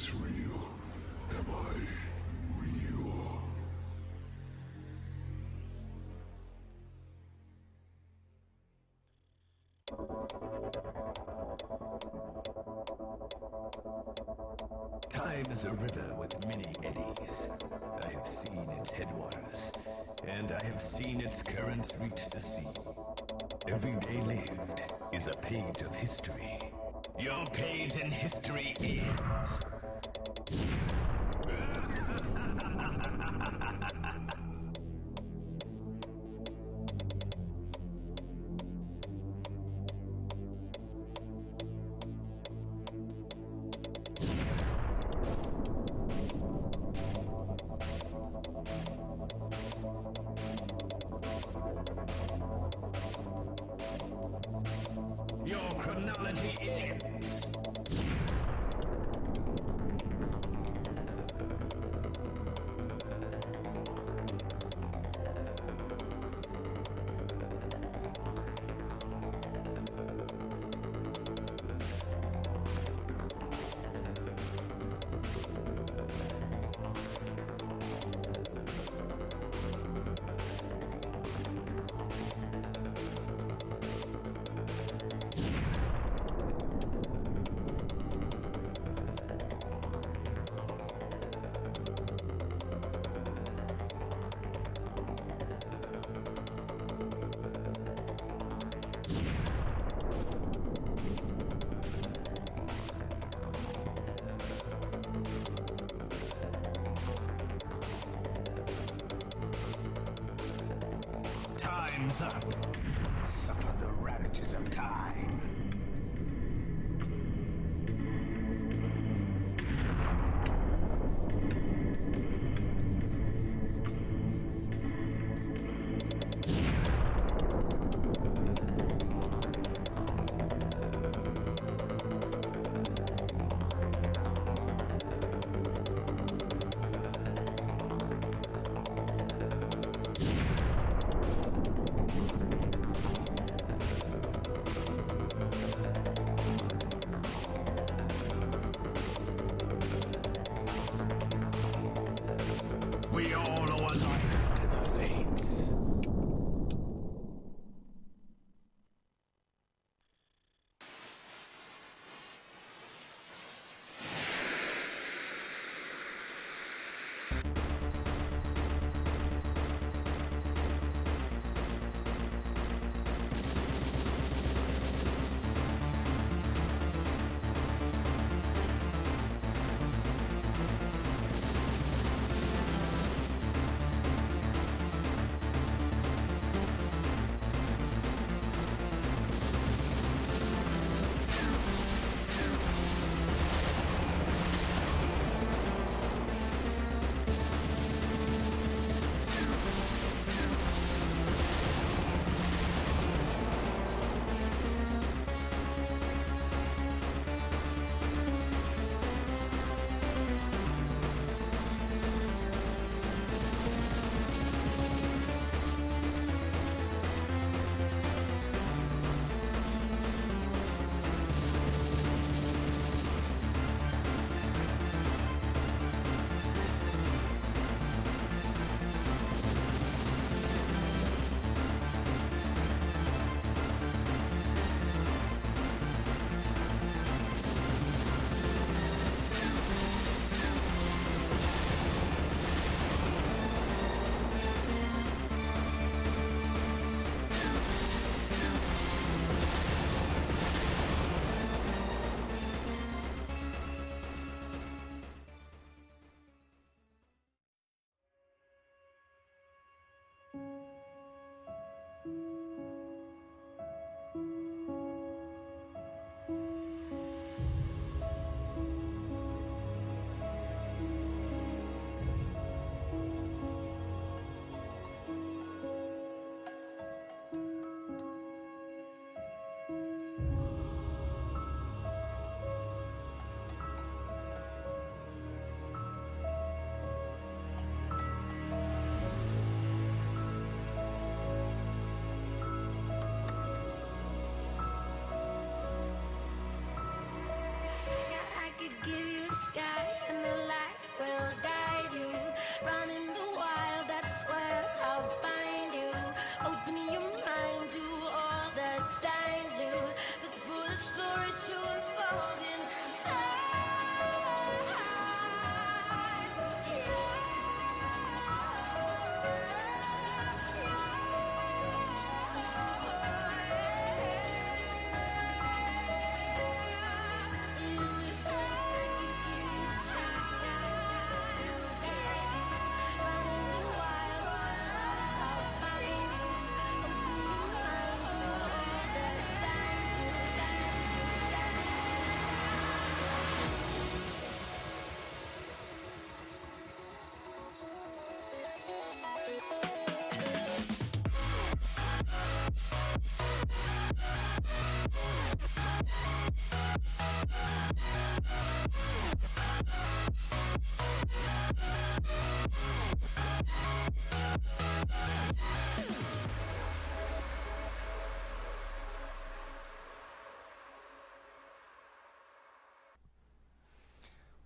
this real? Am I real? Time is a river with many eddies. I have seen its headwaters, and I have seen its currents reach the sea. Every day lived is a page of history. Your page in history ends. Your chronology ends. Time's up. Suffer the ravages of time. We all owe a life to the fates.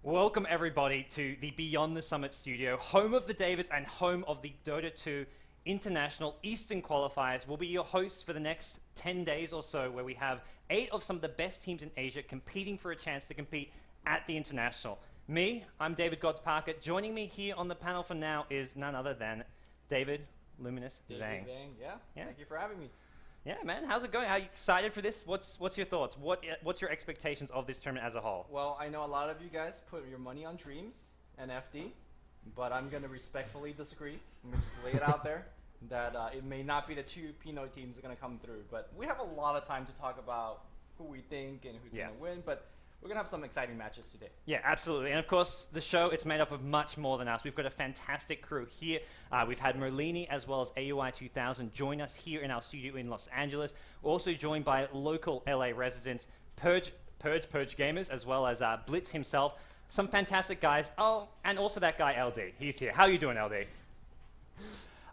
Welcome everybody to the Beyond the Summit studio, home of the Davids and home of the Dota 2 International Eastern Qualifiers. We'll be your hosts for the next 10 days or so, where we have 8 of some of the best teams in Asia competing for a chance to compete at the International. Me, I'm David Godz Parker. Joining me here on the panel for now is none other than David Luminous Zhang. Yeah. Thank you for having me. Yeah, man, how's it going? Are you excited for this? What's your thoughts? What's your expectations of this tournament as a whole? Well, I know a lot of you guys put your money on Dreams and FD, but I'm going to respectfully disagree. I'm going to just lay it out there that it may not be the 2 Pinoy teams that are going to come through, but we have a lot of time to talk about who we think and who's going to win, but we're going to have some exciting matches today. Yeah, absolutely. And of course, the show, it's made up of much more than us. We've got a fantastic crew here. We've had Merlini as well as AUI 2000 join us here in our studio in Los Angeles. We're also joined by local LA residents, Purge Gamers, as well as Blitz himself. Some fantastic guys. Oh, and also that guy, LD. He's here. How are you doing, LD?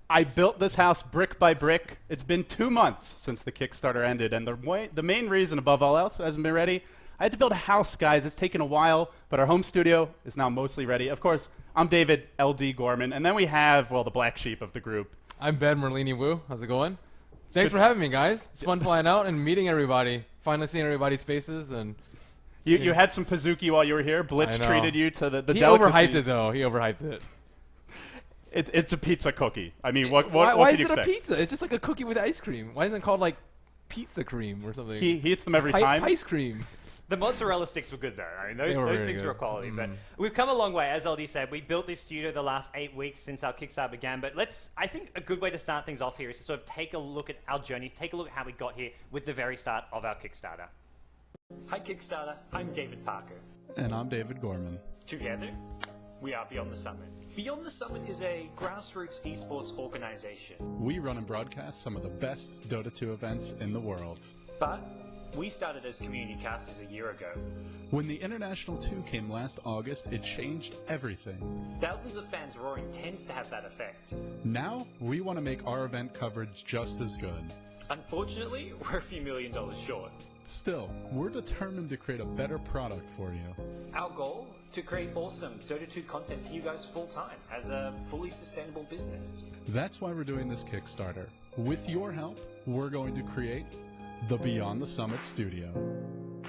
I built this house brick by brick. It's been 2 months since the Kickstarter ended, and the main reason, above all else, hasn't been ready. I had to build a house, guys. It's taken a while, but our home studio is now mostly ready. Of course, I'm David LD Gorman, and then we have, well, the black sheep of the group. I'm Ben Merlini Wu. How's it going? Thanks for having me, guys. It's fun flying out and meeting everybody. Finally seeing everybody's faces. And you had some Pazuki while you were here. Blitz treated you to the he delicacies. He overhyped it, though. He overhyped it. It's a pizza cookie. I mean, what why can is you it expect? a pizza? It's just like a cookie with ice cream. Why isn't it called, like, pizza cream or something? He eats them every time. Ice cream. The mozzarella sticks were good, though. I mean, those things were quality. But we've come a long way, as LD said. We built this studio the last 8 weeks since our Kickstarter began. But I think a good way to start things off here is to sort of take a look at our journey, take a look at how we got here with the very start of our Kickstarter. Hi Kickstarter, I'm David Parker. And I'm David Gorman. Together, we are Beyond the Summit. Beyond the Summit is a grassroots esports organization. We run and broadcast some of the best Dota 2 events in the world. But we started as community casters a year ago. When the International 2 came last August, it changed everything. Thousands of fans roaring tends to have that effect. Now, we want to make our event coverage just as good. Unfortunately, we're a few $1 million short. Still, we're determined to create a better product for you. Our goal? To create awesome Dota 2 content for you guys full-time as a fully sustainable business. That's why we're doing this Kickstarter. With your help, we're going to create the Beyond the Summit studio.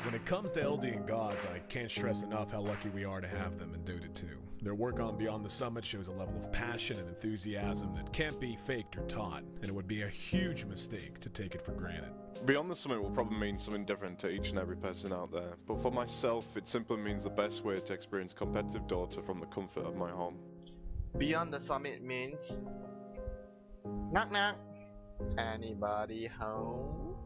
When it comes to LD and Gods, I can't stress enough how lucky we are to have them in Dota 2. Their work on Beyond the Summit shows a level of passion and enthusiasm that can't be faked or taught, and it would be a huge mistake to take it for granted. Beyond the Summit will probably mean something different to each and every person out there, but for myself, it simply means the best way to experience competitive Dota from the comfort of my home. Beyond the Summit means... Knock knock. Anybody home?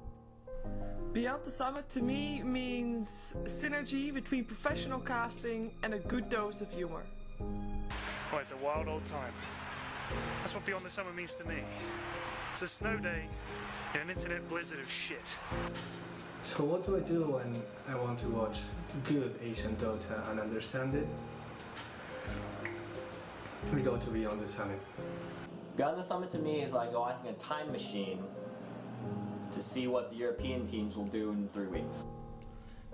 Beyond the Summit to me means synergy between professional casting and a good dose of humor. Well, it's a wild old time. That's what Beyond the Summer means to me. It's a snow day in an internet blizzard of shit. So what do I do when I want to watch good Asian Dota and understand it? We go to Beyond the Summit. Beyond the Summit to me is like watching a time machine to see what the European teams will do in 3 weeks.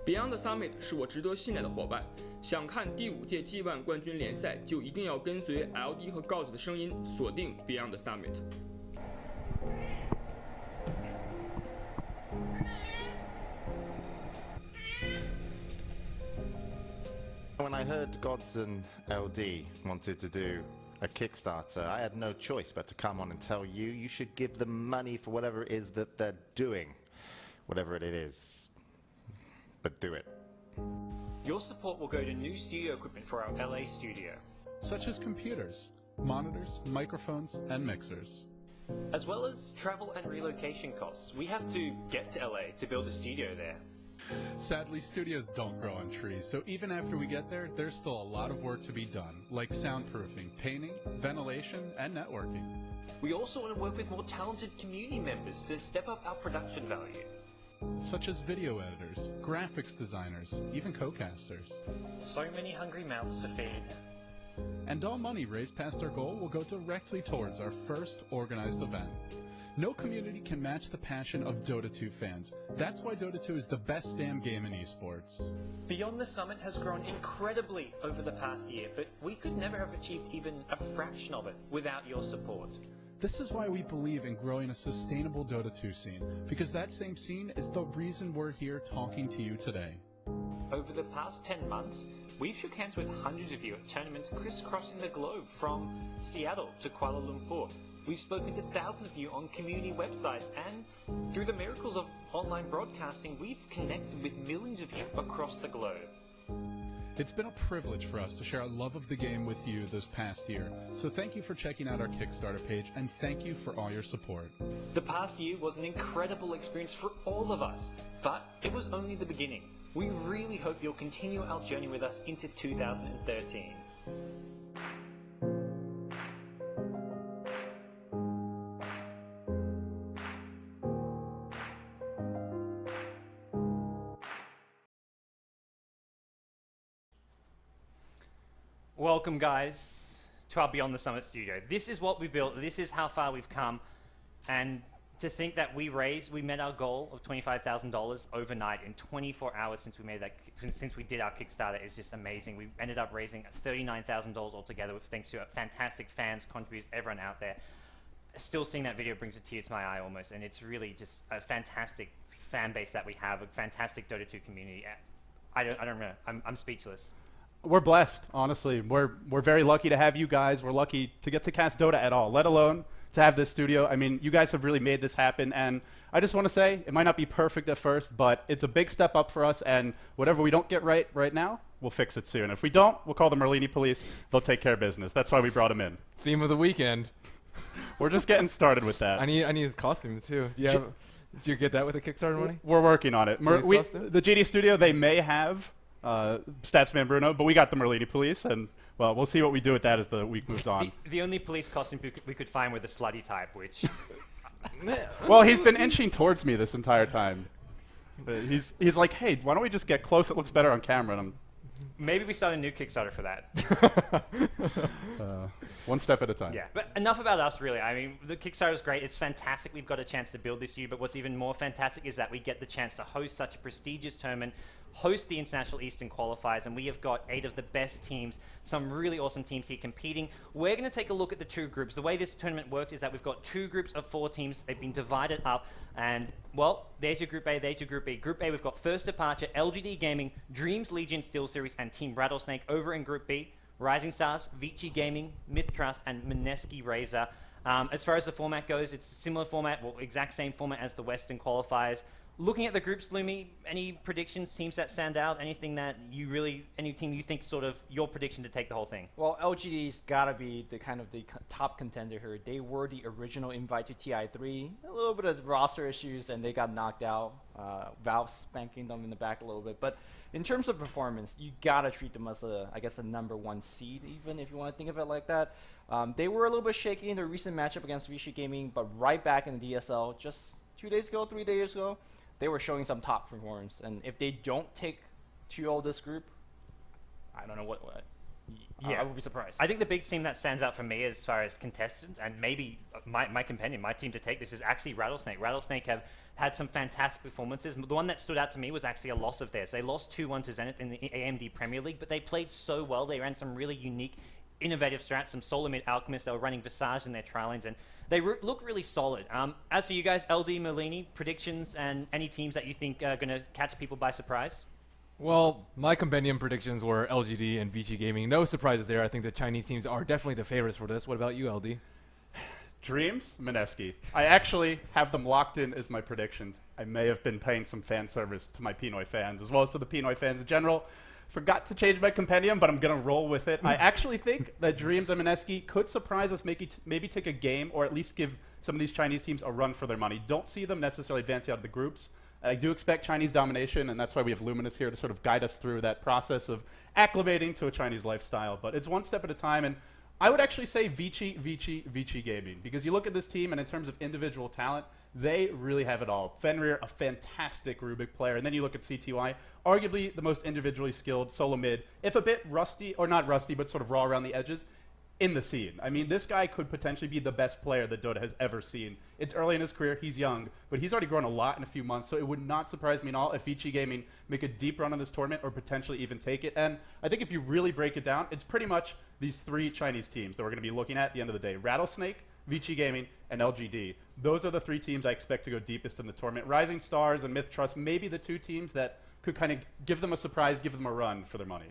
Beyond the Summit 是我值得信赖的伙伴。想看第5届 G1 冠军联赛，就一定要跟随 LD 和 Gods 的声音，锁定 Beyond the Summit。When I heard Gods and LD wanted to do a Kickstarter, I had no choice but to come on and tell you you should give them money for whatever it is that they're doing. Whatever it is. But do it. Your support will go to new studio equipment for our LA studio. Such as computers, monitors, microphones, and mixers. As well as travel and relocation costs. We have to get to LA to build a studio there. Sadly, studios don't grow on trees, so even after we get there, there's still a lot of work to be done, like soundproofing, painting, ventilation, and networking. We also want to work with more talented community members to step up our production value. Such as video editors, graphics designers, even co-casters. So many hungry mouths to feed. And all money raised past our goal will go directly towards our first organized event. No community can match the passion of Dota 2 fans. That's why Dota 2 is the best damn game in esports. Beyond the Summit has grown incredibly over the past year, but we could never have achieved even a fraction of it without your support. This is why we believe in growing a sustainable Dota 2 scene, because that same scene is the reason we're here talking to you today. Over the past 10 months, we've shook hands with hundreds of you at tournaments crisscrossing the globe, from Seattle to Kuala Lumpur. We've spoken to thousands of you on community websites, and through the miracles of online broadcasting, we've connected with millions of you across the globe. It's been a privilege for us to share our love of the game with you this past year, so thank you for checking out our Kickstarter page, and thank you for all your support. The past year was an incredible experience for all of us, but it was only the beginning. We really hope you'll continue our journey with us into 2013. Welcome, guys, to our Beyond the Summit studio. This is what we built. This is how far we've come. And to think that we met our goal of $25,000 overnight in 24 hours since we did our Kickstarter is just amazing. We ended up raising $39,000 altogether, with thanks to fantastic fans, contributors, everyone out there. Still seeing that video brings a tear to my eye almost, and it's really just a fantastic fan base that we have, a fantastic Dota 2 community. I don't know. I'm speechless. We're blessed, honestly. We're very lucky to have you guys. We're lucky to get to cast Dota at all, let alone to have this studio. I mean, you guys have really made this happen, and I just want to say, it might not be perfect at first, but it's a big step up for us, and whatever we don't get right now, we'll fix it soon. If we don't, we'll call the Merlini police. They'll take care of business. That's why we brought them in. Theme of the weekend. We're just getting started with that. I need costumes, too. Did you get that with the Kickstarter money? We're working on it. The GD studio, they may have Statsman Bruno, but we got the Merlini police, and well, we'll see what we do with that as the week moves on. The only police costume we could find were the slutty type, which... Well, he's been inching towards me this entire time. He's like, hey, why don't we just get close? It looks better on camera. And maybe we start a new Kickstarter for that. One step at a time. Yeah, but enough about us, really. I mean, the Kickstarter is great. It's fantastic. We've got a chance to build this year, but what's even more fantastic is that we get the chance to host such a prestigious tournament, host the International Eastern Qualifiers, and we have got 8 of the best teams, some really awesome teams here competing. We're going to take a look at the 2 groups. The way this tournament works is that we've got 2 groups of 4 teams. They've been divided up, and, well, there's your Group A, there's your Group B. Group A, we've got First Departure, LGD Gaming, Dreams Legion Steel Series, and Team Rattlesnake. Over in Group B, Rising Stars, Vici Gaming, Myth Trust, and Mineski Razor. As far as the format goes, it's a similar format, well, exact same format as the Western Qualifiers. Looking at the groups, Lumi, any predictions, teams that stand out? Anything that any team you think sort of your prediction to take the whole thing? Well, LGD's got to be the top contender here. They were the original invite to TI3. A little bit of roster issues, and they got knocked out. Valve spanking them in the back a little bit. But in terms of performance, you got to treat them as a number 1 seed, even if you want to think of it like that. They were a little bit shaky in their recent matchup against Vici Gaming, but right back in the DSL just 3 days ago, they were showing some top performance, and if they don't take 2-0 this group, I don't know what. Yeah, I would be surprised. I think the big team that stands out for me as far as contestant, and maybe my companion, my team to take this, is actually Rattlesnake. Rattlesnake have had some fantastic performances. The one that stood out to me was actually a loss of theirs. They lost 2-1 to Zenith in the AMD Premier League, but they played so well. They ran some really unique, innovative strats, some solo mid Alchemist. They were running Visage in their trial lanes, and they look really solid. As for you guys, LD, Merlini, predictions, and any teams that you think are going to catch people by surprise? Well, my compendium predictions were LGD and Vici Gaming. No surprises there. I think the Chinese teams are definitely the favorites for this. What about you, LD? Dreams, Mineski. I actually have them locked in as my predictions. I may have been paying some fan service to my Pinoy fans, as well as to the Pinoy fans in general. Forgot to change my compendium, but I'm going to roll with it. I actually think that Dreams and Mineski could surprise us, maybe take a game, or at least give some of these Chinese teams a run for their money. Don't see them necessarily advancing out of the groups. I do expect Chinese domination, and that's why we have Luminous here to sort of guide us through that process of acclimating to a Chinese lifestyle. But it's one step at a time, and I would actually say Vici Gaming, because you look at this team, and in terms of individual talent, they really have it all. Fenrir, a fantastic Rubik player, and then you look at CTY, arguably the most individually skilled solo mid, if a bit rusty, or not rusty, but sort of raw around the edges, in the scene. I mean, this guy could potentially be the best player that Dota has ever seen. It's early in his career, he's young, but he's already grown a lot in a few months, so it would not surprise me at all if Vici Gaming make a deep run on this tournament or potentially even take it. And I think if you really break it down, it's pretty much these 3 Chinese teams that we're going to be looking at the end of the day. Rattlesnake, Vici Gaming, and LGD. Those are the 3 teams I expect to go deepest in the tournament. Rising Stars and Myth Trust may be the 2 teams that could kind of give them a surprise, give them a run for their money.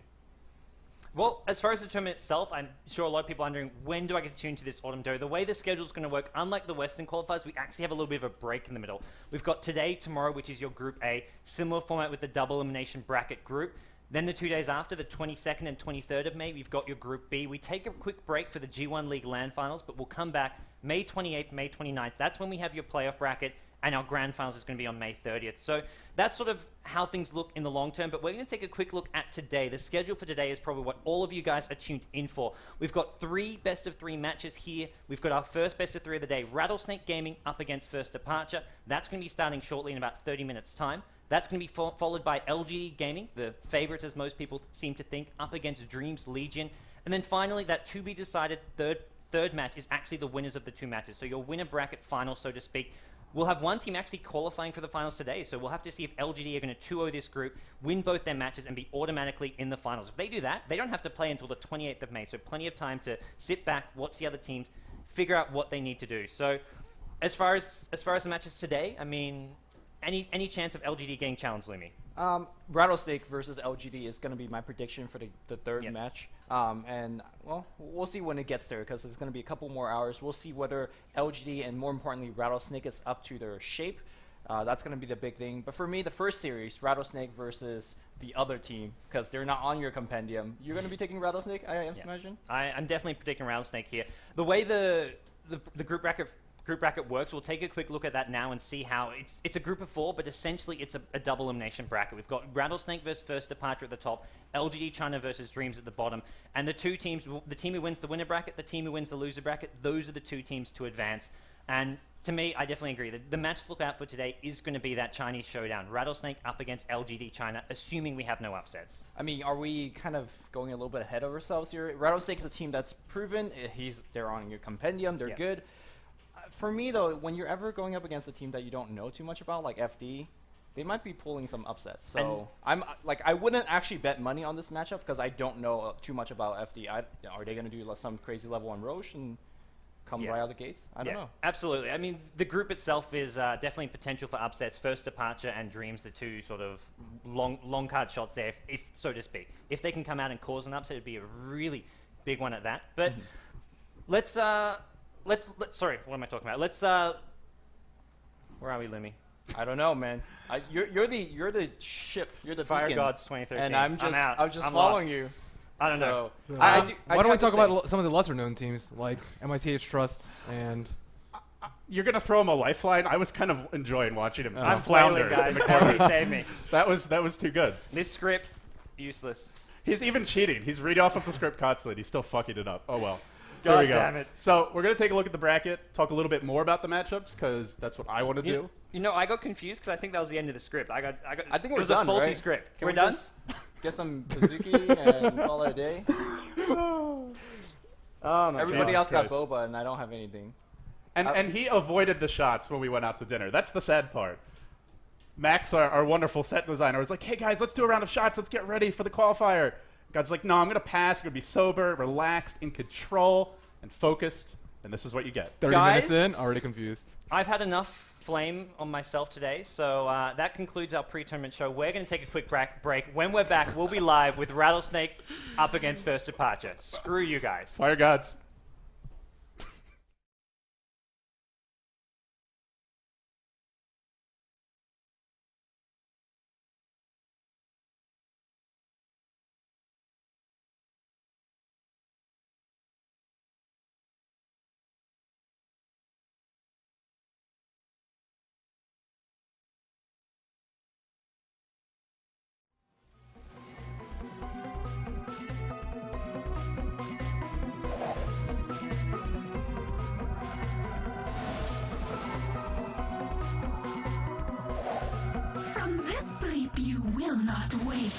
Well, as far as the tournament itself, I'm sure a lot of people are wondering, when do I get tuned to this Autumn Dota? The way the schedule is going to work, unlike the Western qualifiers, we actually have a little bit of a break in the middle. We've got today, tomorrow, which is your Group A, similar format with the double elimination bracket group. Then the 2 days after, the 22nd and 23rd of May, we've got your Group B. We take a quick break for the G1 League LAN finals, but we'll come back May 28th, May 29th. That's when we have your playoff bracket, and our grand finals is going to be on May 30th. So that's sort of how things look in the long term, but we're going to take a quick look at today. The schedule for today is probably what all of you guys are tuned in for. We've got 3 best-of-3 matches here. We've got our first best-of-3 of the day, Rattlesnake Gaming up against First Departure. That's going to be starting shortly in about 30 minutes' time. That's going to be followed by LG Gaming, the favorites as most people seem to think, up against Dreams Legion. And then finally, that to-be-decided third match is actually the winners of the 2 matches. So your winner bracket final, so to speak. We'll have one team actually qualifying for the finals today, so we'll have to see if LGD are going to 2-0 this group, win both their matches, and be automatically in the finals. If they do that, they don't have to play until the 28th of May, so plenty of time to sit back, watch the other teams, figure out what they need to do. So as far as the matches today, I mean, any chance of LGD getting challenged, Lumi? Rattlesnake versus LGD is going to be my prediction for the third match. And, well, we'll see when it gets there, because it's going to be a couple more hours. We'll see whether LGD and, more importantly, Rattlesnake is up to their shape. That's going to be the big thing. But for me, the first series, Rattlesnake versus the other team, because they're not on your compendium. You're going to be taking Rattlesnake, I imagine? I'm definitely predicting Rattlesnake here. The way the group bracket works, we'll take a quick look at that now and see how it's a group of 4, but essentially it's a double elimination bracket. We've got Rattlesnake versus First Departure at the top, LGD China versus Dreams at the bottom, and the 2 teams, the team who wins the winner bracket, the team who wins the loser bracket, those are the 2 teams to advance. And to me, I definitely agree. The match to look out for today is going to be that Chinese showdown. Rattlesnake up against LGD China, assuming we have no upsets. I mean, are we kind of going a little bit ahead of ourselves here? Rattlesnake is a team that's proven. They're on your compendium. They're good. For me, though, when you're ever going up against a team that you don't know too much about, like FD, they might be pulling some upsets. So I wouldn't actually bet money on this matchup because I don't know too much about FD. Are they going to do some crazy level on Roche and come right out of the gates? I don't know. Absolutely. I mean, the group itself is definitely potential for upsets. First Departure and Dreams, the 2 sort of long card shots there, if so to speak. If they can come out and cause an upset, it'd be a really big one at that. But let's sorry, what am I talking about? Where are we, Lumi? I don't know, man. You're the ship. You're the Fire beacon, Gods 2013. and I'm just following you. I don't know. Why don't we talk about some of the lesser-known teams like MITH Trust and? You're gonna throw him a lifeline. I was kind of enjoying watching him. I'm flounder, guys. Nobody save me. That was too good. This script, useless. He's even cheating. He's reading off of the script constantly. He's still fucking it up. Oh well. God damn it. So we're going to take a look at the bracket, talk a little bit more about the matchups, because that's what I want to do. You know, I got confused because I think that was the end of the script. I think it was done, a faulty right? script. Can we're we done? Just get some Suzuki and call it a day? Everybody else got boba, and I don't have anything. And he avoided the shots when we went out to dinner. That's the sad part. Max, our wonderful set designer, was like, hey, guys, let's do a round of shots. Let's get ready for the qualifier. God's like, no, I'm going to pass. I'm going to be sober, relaxed, in control, and focused. And this is what you get. 30 minutes in, already confused. I've had enough flame on myself today, so that concludes our pre-tournament show. We're going to take a quick break. When we're back, we'll be live with Rattlesnake up against First Departure. Screw you guys. Fire Gods. not wake.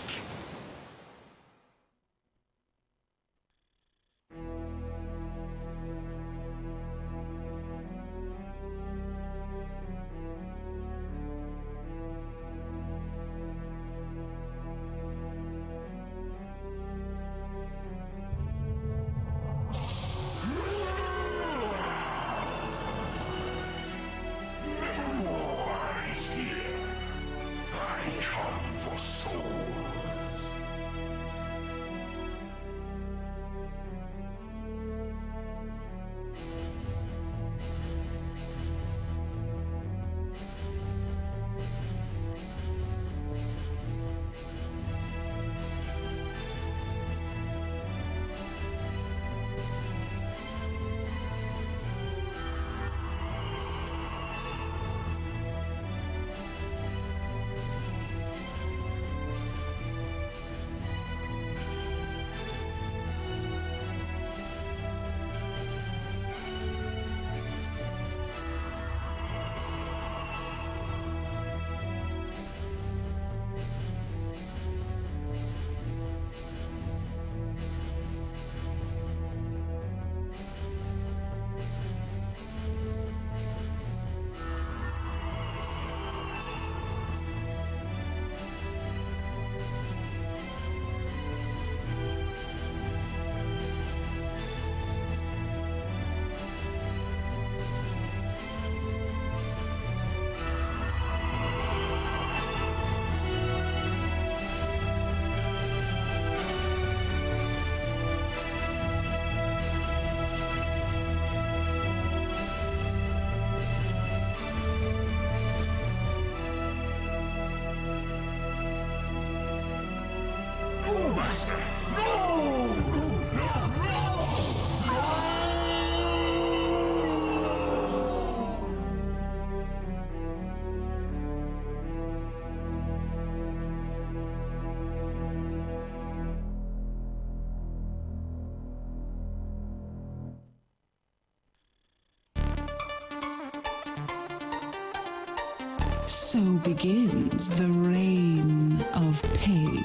So begins the reign of pain.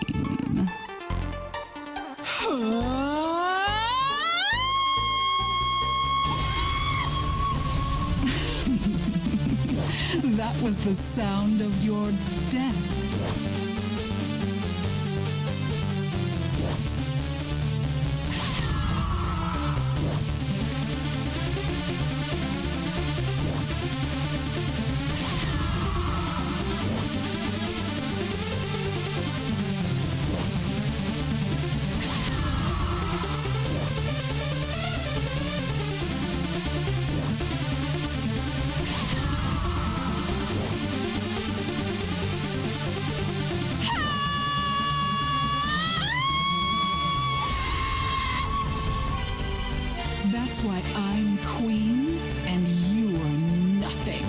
That was the sound of your death. That's why I'm queen and you're nothing.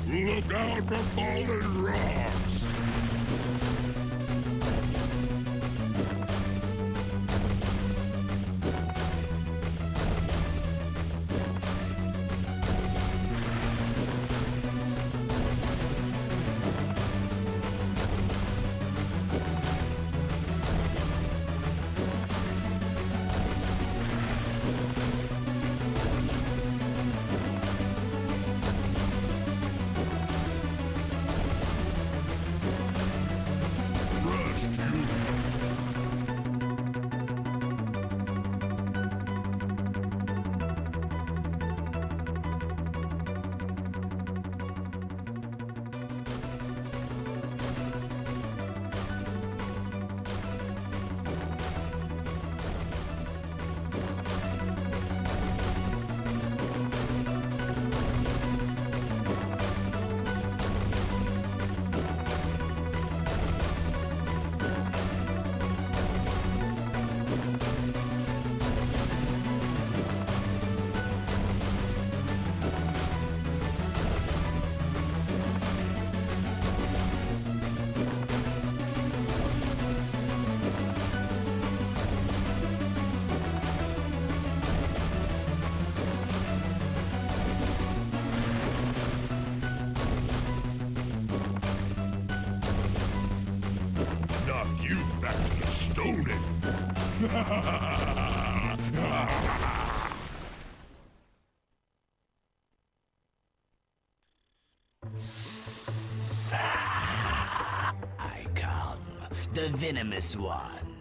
Look out for fallen rocks! stolen. I come, the venomous one.